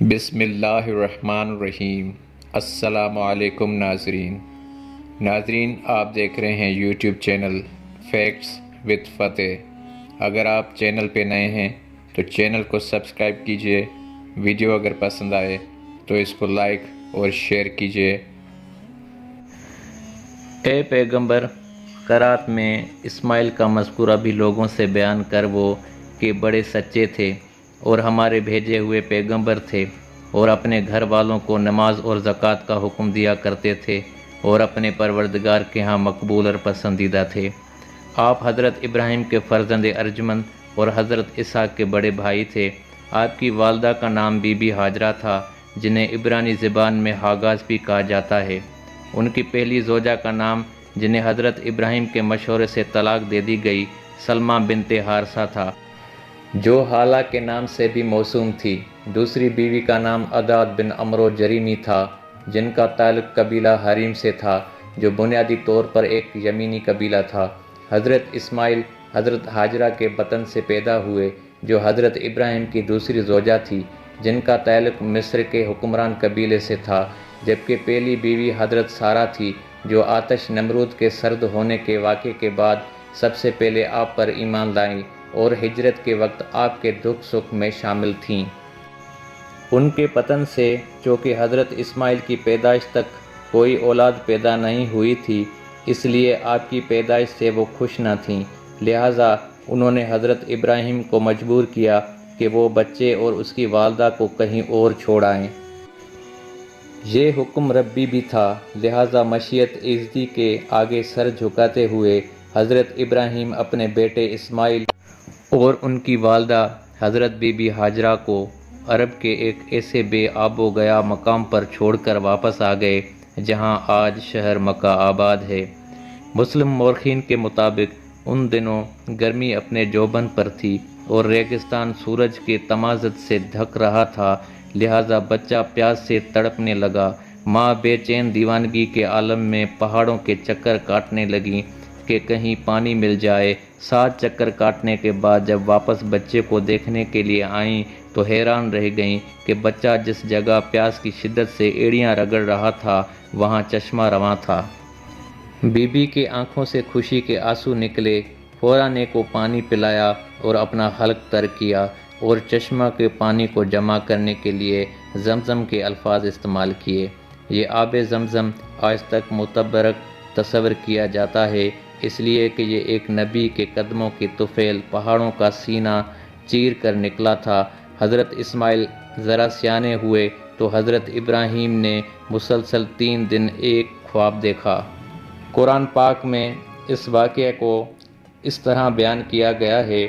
بسم اللہ الرحمن الرحیم۔ السلام علیکم ناظرین، آپ دیکھ رہے ہیں یوٹیوب چینل فیکٹس وتھ فتح۔ اگر آپ چینل پہ نئے ہیں تو چینل کو سبسکرائب کیجئے، ویڈیو اگر پسند آئے تو اس کو لائک اور شیئر کیجئے۔ اے پیغمبر، قرات میں اسماعیل کا مذکورہ بھی لوگوں سے بیان کر وہ کہ بڑے سچے تھے اور ہمارے بھیجے ہوئے پیغمبر تھے، اور اپنے گھر والوں کو نماز اور زکوٰۃ کا حکم دیا کرتے تھے، اور اپنے پروردگار کے ہاں مقبول اور پسندیدہ تھے۔ آپ حضرت ابراہیم کے فرزند ارجمند اور حضرت اسحاق کے بڑے بھائی تھے۔ آپ کی والدہ کا نام بی بی ہاجرہ تھا، جنہیں عبرانی زبان میں ہاگاز بھی کہا جاتا ہے۔ ان کی پہلی زوجہ کا نام، جنہیں حضرت ابراہیم کے مشورے سے طلاق دے دی گئی، سلمہ بنت حارثہ تھا، جو حالہ کے نام سے بھی موسوم تھی۔ دوسری بیوی کا نام عداد بن عمرو جریمی تھا، جن کا تعلق قبیلہ حریم سے تھا، جو بنیادی طور پر ایک یمینی قبیلہ تھا۔ حضرت اسماعیل حضرت ہاجرہ کے بطن سے پیدا ہوئے، جو حضرت ابراہیم کی دوسری زوجہ تھی، جن کا تعلق مصر کے حکمران قبیلے سے تھا، جبکہ پہلی بیوی حضرت سارہ تھی، جو آتش نمرود کے سرد ہونے کے واقعے کے بعد سب سے پہلے آپ پر ایمان لائیں اور ہجرت کے وقت آپ کے دکھ سکھ میں شامل تھیں۔ ان کے پتن سے چونکہ حضرت اسماعیل کی پیدائش تک کوئی اولاد پیدا نہیں ہوئی تھی، اس لیے آپ کی پیدائش سے وہ خوش نہ تھیں، لہٰذا انہوں نے حضرت ابراہیم کو مجبور کیا کہ وہ بچے اور اس کی والدہ کو کہیں اور چھوڑ آئیں۔ یہ حکم ربی بھی تھا، لہٰذا مشیت ایزدی کے آگے سر جھکاتے ہوئے حضرت ابراہیم اپنے بیٹے اسماعیل اور ان کی والدہ حضرت بی بی ہاجرہ کو عرب کے ایک ایسے بے آب و گیا مقام پر چھوڑ کر واپس آ گئے جہاں آج شہر مکہ آباد ہے۔ مسلم مورخین کے مطابق ان دنوں گرمی اپنے جوبن پر تھی اور ریگستان سورج کے تمازت سے ڈھک رہا تھا، لہٰذا بچہ پیاس سے تڑپنے لگا۔ ماں بے چین دیوانگی کے عالم میں پہاڑوں کے چکر کاٹنے لگیں کہ کہیں پانی مل جائے۔ 7 چکر کاٹنے کے بعد جب واپس بچے کو دیکھنے کے لیے آئیں تو حیران رہ گئیں کہ بچہ جس جگہ پیاس کی شدت سے ایڑیاں رگڑ رہا تھا، وہاں چشمہ رواں تھا۔ بی بی کی آنکھوں سے خوشی کے آنسو نکلے، فوراً ایک کو پانی پلایا اور اپنا حلق تر کیا اور چشمہ کے پانی کو جمع کرنے کے لیے زمزم کے الفاظ استعمال کیے۔ یہ آب زمزم آج تک متبرک تصور کیا جاتا ہے، اس لیے کہ یہ ایک نبی کے قدموں کی طفیل پہاڑوں کا سینہ چیر کر نکلا تھا۔ حضرت اسماعیل ذرا سیانے ہوئے تو حضرت ابراہیم نے مسلسل 3 دن ایک خواب دیکھا۔ قرآن پاک میں اس واقعے کو اس طرح بیان کیا گیا ہے: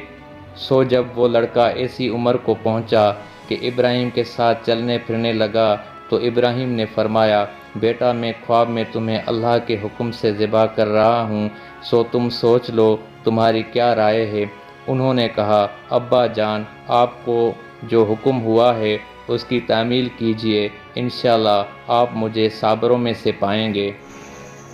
سو جب وہ لڑکا ایسی عمر کو پہنچا کہ ابراہیم کے ساتھ چلنے پھرنے لگا تو ابراہیم نے فرمایا، بیٹا میں خواب میں تمہیں اللہ کے حکم سے ذبح کر رہا ہوں، سو تم سوچ لو تمہاری کیا رائے ہے۔ انہوں نے کہا، ابا جان، آپ کو جو حکم ہوا ہے اس کی تعمیل کیجئے، انشاءاللہ آپ مجھے صابروں میں سے پائیں گے۔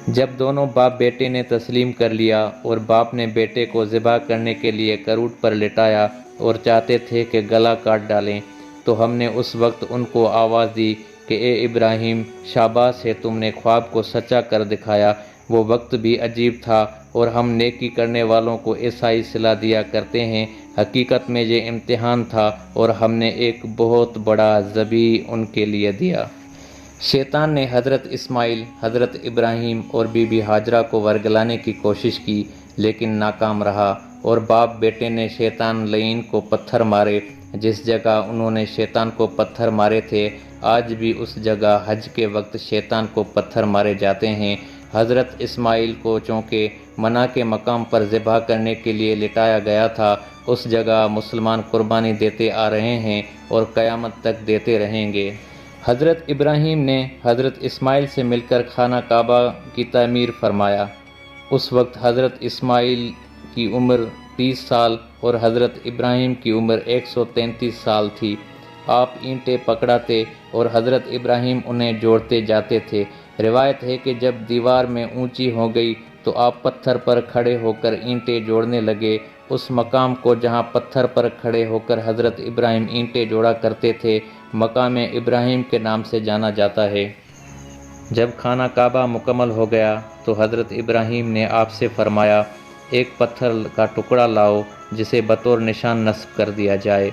جب دونوں باپ بیٹے نے تسلیم کر لیا اور باپ نے بیٹے کو ذبح کرنے کے لیے کروٹ پر لٹایا اور چاہتے تھے کہ گلا کاٹ ڈالیں، تو ہم نے اس وقت ان کو آواز دی کہ اے ابراہیم، شاباش ہے، تم نے خواب کو سچا کر دکھایا۔ وہ وقت بھی عجیب تھا اور ہم نیکی کرنے والوں کو ایسا ہی صلہ دیا کرتے ہیں۔ حقیقت میں یہ امتحان تھا اور ہم نے ایک بہت بڑا ذبیح ان کے لیے دیا۔ شیطان نے حضرت اسماعیل، حضرت ابراہیم اور بی بی ہاجرہ کو ورگلانے کی کوشش کی لیکن ناکام رہا، اور باپ بیٹے نے شیطان لعین کو پتھر مارے۔ جس جگہ انہوں نے شیطان کو پتھر مارے تھے، آج بھی اس جگہ حج کے وقت شیطان کو پتھر مارے جاتے ہیں۔ حضرت اسماعیل کو چونکہ منع کے مقام پر ذبح کرنے کے لیے لٹایا گیا تھا، اس جگہ مسلمان قربانی دیتے آ رہے ہیں اور قیامت تک دیتے رہیں گے۔ حضرت ابراہیم نے حضرت اسماعیل سے مل کر خانہ کعبہ کی تعمیر فرمایا۔ اس وقت حضرت اسماعیل کی عمر 30 سال اور حضرت ابراہیم کی عمر 133 سال تھی۔ آپ اینٹیں پکڑاتے اور حضرت ابراہیم انہیں جوڑتے جاتے تھے۔ روایت ہے کہ جب دیوار میں اونچی ہو گئی تو آپ پتھر پر کھڑے ہو کر اینٹیں جوڑنے لگے۔ اس مقام کو جہاں پتھر پر کھڑے ہو کر حضرت ابراہیم اینٹیں جوڑا کرتے تھے، مقام ابراہیم کے نام سے جانا جاتا ہے۔ جب خانہ کعبہ مکمل ہو گیا تو حضرت ابراہیم نے آپ سے فرمایا، ایک پتھر کا ٹکڑا لاؤ جسے بطور نشان نصب کر دیا جائے۔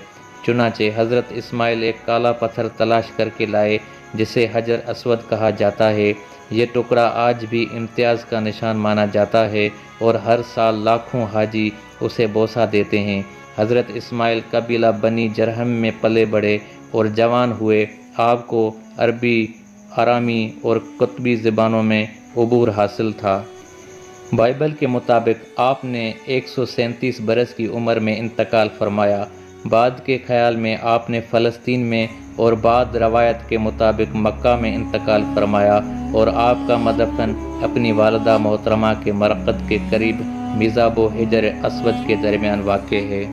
چنانچہ حضرت اسماعیل ایک کالا پتھر تلاش کر کے لائے جسے حجر اسود کہا جاتا ہے۔ یہ ٹکڑا آج بھی امتیاز کا نشان مانا جاتا ہے اور ہر سال لاکھوں حاجی اسے بوسہ دیتے ہیں۔ حضرت اسماعیل قبیلہ بنی جرہم میں پلے بڑھے اور جوان ہوئے۔ آپ کو عربی، آرامی اور قطبی زبانوں میں عبور حاصل تھا۔ بائبل کے مطابق آپ نے 137 برس کی عمر میں انتقال فرمایا۔ بعد کے خیال میں آپ نے فلسطین میں اور بعد روایت کے مطابق مکہ میں انتقال فرمایا، اور آپ کا مدفن اپنی والدہ محترمہ کے مرقد کے قریب میزاب و حجر اسود کے درمیان واقع ہے۔